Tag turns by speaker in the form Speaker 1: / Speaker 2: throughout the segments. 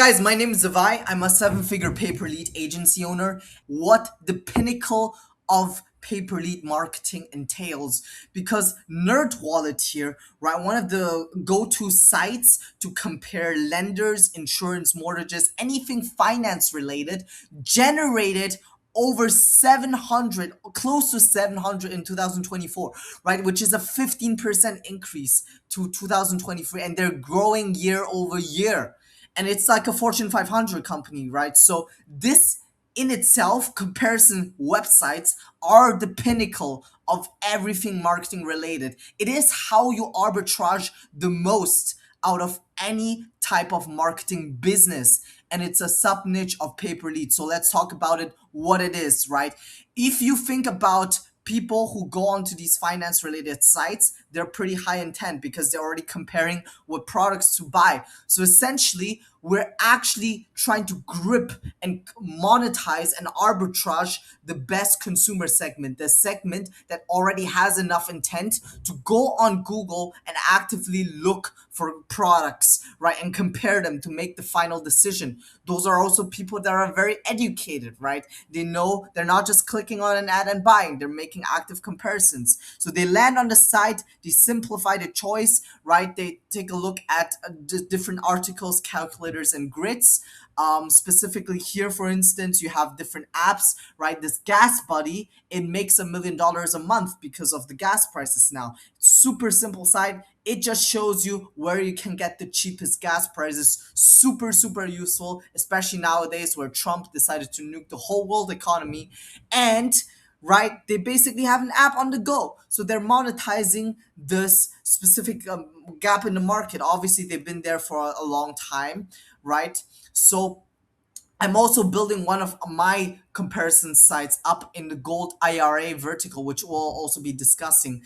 Speaker 1: Guys, my name is Zavai. I'm a seven-figure pay-per lead agency owner. What the pinnacle of pay-per-lead marketing entails, because NerdWallet here, right, one of the go-to sites to compare lenders, insurance, mortgages, anything finance related, generated over 700, close to 700 in 2024, right, which is a 15% increase to 2023, and they're growing year over year, and it's like a Fortune 500 company, right? So this in itself, comparison websites are the pinnacle of everything marketing related. It is how you arbitrage the most out of any type of marketing business, and it's a sub niche of pay per lead. So let's talk about it, what it is, right? If you think about people who go onto these finance related sites, they're pretty high intent because they're already comparing what products to buy. So essentially, we're actually trying to grip and monetize and arbitrage the best consumer segment, the segment that already has enough intent to go on Google and actively look for products, right, and compare them to make the final decision. Those are also people that are very educated, right? They know they're not just clicking on an ad and buying, they're making active comparisons. So they land on the site, they simplify the choice, right? They take a look at different articles, calculators, and grids. Specifically here, for instance, you have different apps, right? This gas buddy, it makes $1 million a month because of the gas prices now. Super simple site. It just shows you where you can get the cheapest gas prices. Super, super useful, especially nowadays where Trump decided to nuke the whole world economy. And right, they basically have an app on the go, so they're monetizing this specific gap in the market. Obviously they've been there for a long time, right? So I'm also building one of my comparison sites up in the gold IRA vertical, which we'll also be discussing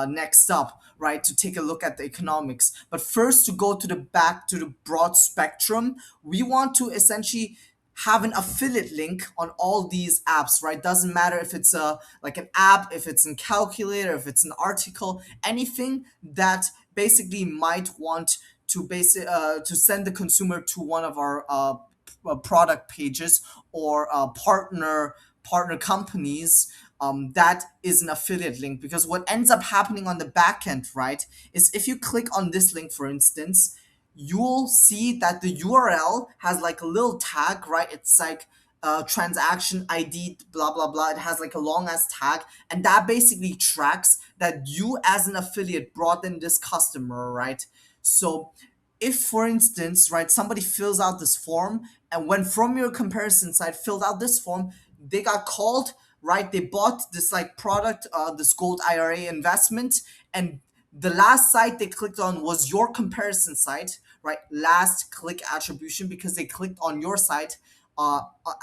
Speaker 1: next up, right? To take a look at the economics. But first, to go to the back to the broad spectrum, we want to essentially have an affiliate link on all these apps, right? Doesn't matter if it's a like an app, if it's a calculator, if it's an article, anything that basically might want to send the consumer to one of our product pages or partner companies, that is an affiliate link. Because what ends up happening on the back end, right, is if you click on this link, for instance, you'll see that the URL has like a little tag, right? It's like transaction ID, blah blah blah. It has like a long ass tag, and that basically tracks that you as an affiliate brought in this customer, right? So if, for instance, right, somebody fills out this form, and when from your comparison site filled out this form, they got called, right, they bought this like product, this gold IRA investment, and the last site they clicked on was your comparison site, right? Last click attribution, because they clicked on your site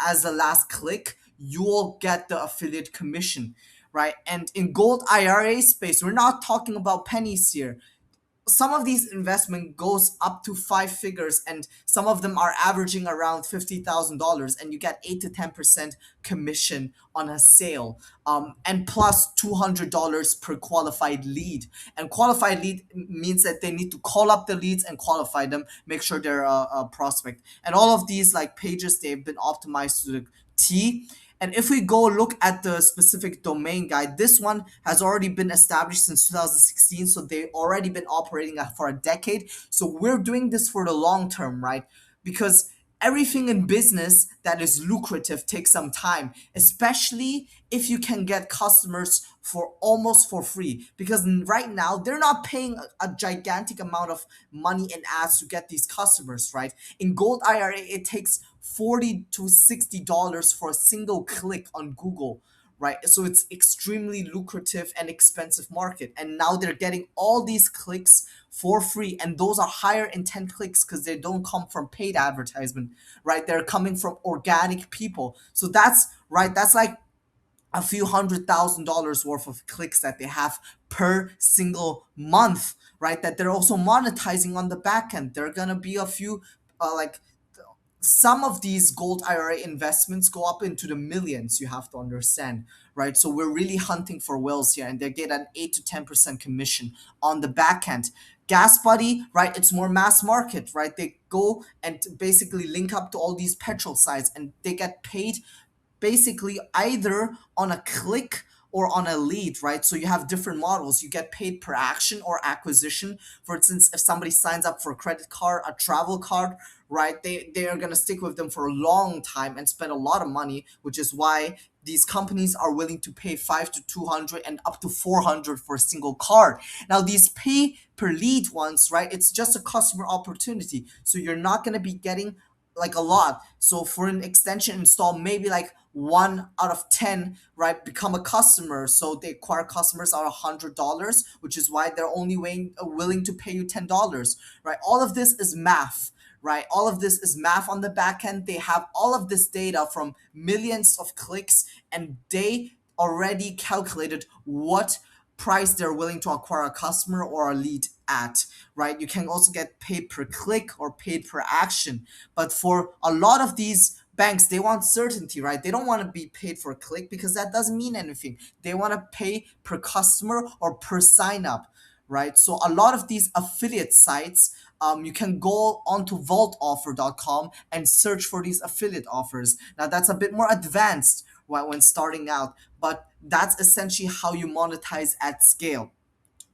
Speaker 1: as the last click, you will get the affiliate commission, right? And in gold IRA space, we're not talking about pennies here. Some of these investment goes up to five figures, and some of them are averaging around $50,000, and you get 8 to 10% commission on a sale, and plus $200 per qualified lead. And qualified lead means that they need to call up the leads and qualify them, make sure they're a prospect. And all of these like pages, they've been optimized to the T. And if we go look at the specific domain guide, this one has already been established since 2016. So they've already been operating for a decade. So we're doing this for the long term, right? Because everything in business that is lucrative takes some time, especially if you can get customers for almost for free. Because right now they're not paying a gigantic amount of money in ads to get these customers, right? In gold IRA, it takes $40 to $60 for a single click on Google, right? So it's extremely lucrative and expensive market. And now they're getting all these clicks for free. And those are higher intent clicks because they don't come from paid advertisement, right? They're coming from organic people. So that's right. That's like a few $100,000 worth of clicks that they have per single month, right? That they're also monetizing on the back end. There are gonna be a few like some of these gold IRA investments go up into the millions, you have to understand, right? So we're really hunting for whales here, and they get an 8 to 10% commission on the back end. Gas Buddy, right? It's more mass market, right? They go and basically link up to all these petrol sites, and they get paid basically either on a click or on a lead, right? So you have different models. You get paid per action or acquisition. For instance, if somebody signs up for a credit card, a travel card, right, they are going to stick with them for a long time and spend a lot of money, which is why these companies are willing to pay 5 to 200 and up to 400 for a single card. Now these pay per lead ones, right, it's just a customer opportunity, so you're not going to be getting like a lot. So for an extension install, maybe like 1 out of 10, right, become a customer. So they acquire customers are $100, which is why they're only willing to pay you $10, right? All of this is math. Right, all of this is math on the back end. They have all of this data from millions of clicks, and they already calculated what price they're willing to acquire a customer or a lead at, right? You can also get paid per click or paid per action. But for a lot of these banks, they want certainty, right? They don't want to be paid for a click because that doesn't mean anything. They want to pay per customer or per sign up, right? So a lot of these affiliate sites, you can go onto vaultoffer.com and search for these affiliate offers. Now that's a bit more advanced when starting out, but that's essentially how you monetize at scale.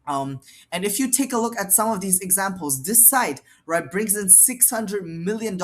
Speaker 1: And if you take a look at some of these examples, this site, right, brings in $600 million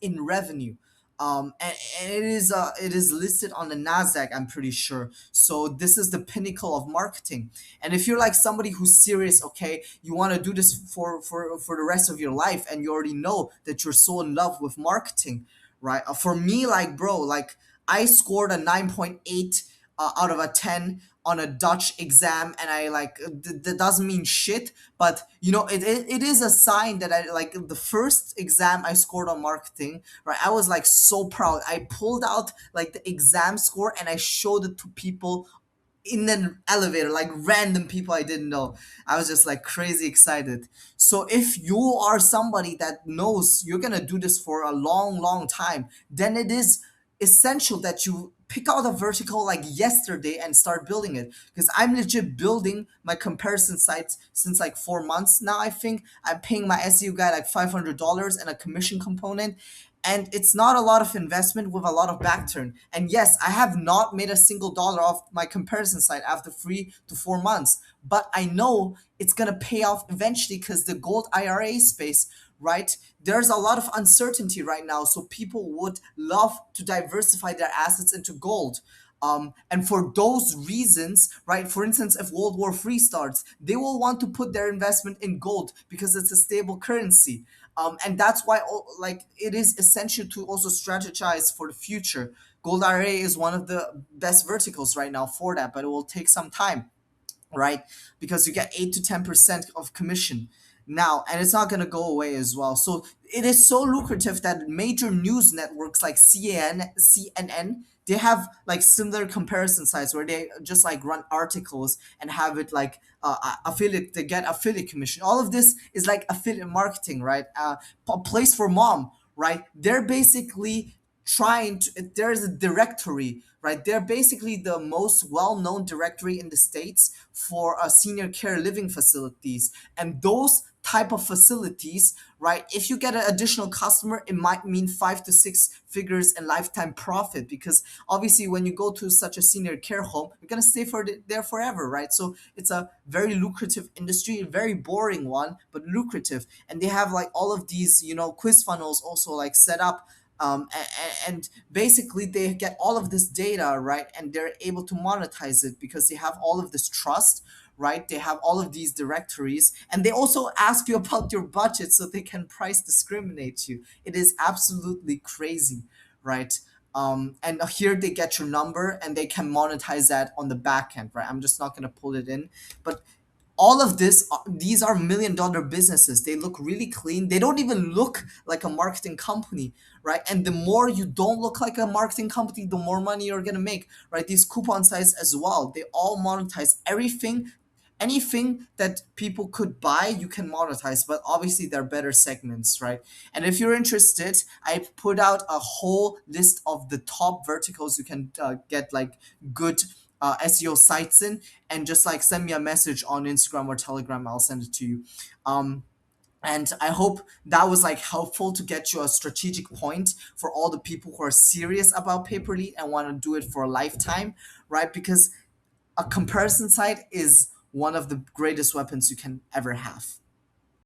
Speaker 1: in revenue. And it is listed on the Nasdaq, I'm pretty sure. So this is the pinnacle of marketing. And if you're like somebody who's serious, okay, you want to do this for the rest of your life, and you already know that you're so in love with marketing, right? For me, like bro, like I scored a 9.8 out of a 10 on a Dutch exam, and I like that doesn't mean shit, but you know it is a sign that I like the first exam I scored on marketing, right? I was like so proud. I pulled out like the exam score and I showed it to people in an elevator, like random people I didn't know. I was just like crazy excited. So if you are somebody that knows you're gonna do this for a long, long time, then it is essential that you pick out a vertical like yesterday and start building it. Because I'm legit building my comparison sites since like 4 months now. I think I'm paying my SEO guy like $500 and a commission component, and it's not a lot of investment with a lot of back turn. And yes, I have not made a single dollar off my comparison site after 3 to 4 months, but I know it's gonna pay off eventually because the gold IRA space, right? There's a lot of uncertainty right now, so people would love to diversify their assets into gold. And for those reasons, right, for instance, if World War III starts, they will want to put their investment in gold because it's a stable currency. And that's why like it is essential to also strategize for the future. Gold IRA is one of the best verticals right now for that, but it will take some time, right? Because you get 8 to 10% of commission now, and it's not going to go away as well. So it is so lucrative that major news networks like CNN, they have like similar comparison sites where they just like run articles and have it like affiliate, they get affiliate commission. All of this is like affiliate marketing, right? Place for mom, right? They're basically trying to, there's a directory, right? They're basically the most well-known directory in the states for senior care living facilities, and those type of facilities, right, if you get an additional customer, it might mean 5 to 6 figures in lifetime profit, because obviously when you go to such a senior care home, you're going to stay there forever, right? So it's a very lucrative industry, a very boring one, but lucrative. And they have like all of these, you know, quiz funnels also like set up, and basically they get all of this data, right, and they're able to monetize it because they have all of this trust, right? They have all of these directories, and they also ask you about your budget so they can price discriminate you. It is absolutely crazy, right? And here they get your number and they can monetize that on the back end, right? I'm just not going to pull it in, but all of this, these are $1 million businesses. They look really clean. They don't even look like a marketing company, right? And the more you don't look like a marketing company, the more money you're gonna make, right? These coupon sites as well, they all monetize everything. Anything that people could buy, you can monetize, but obviously there are better segments, right? And if you're interested, I put out a whole list of the top verticals you can get like good SEO sites in, and just like send me a message on Instagram or Telegram. I'll send it to you. Um, and I hope that was like helpful to get you a strategic point for all the people who are serious about paper lead and want to do it for a lifetime, right? Because a comparison site is one of the greatest weapons you can ever have.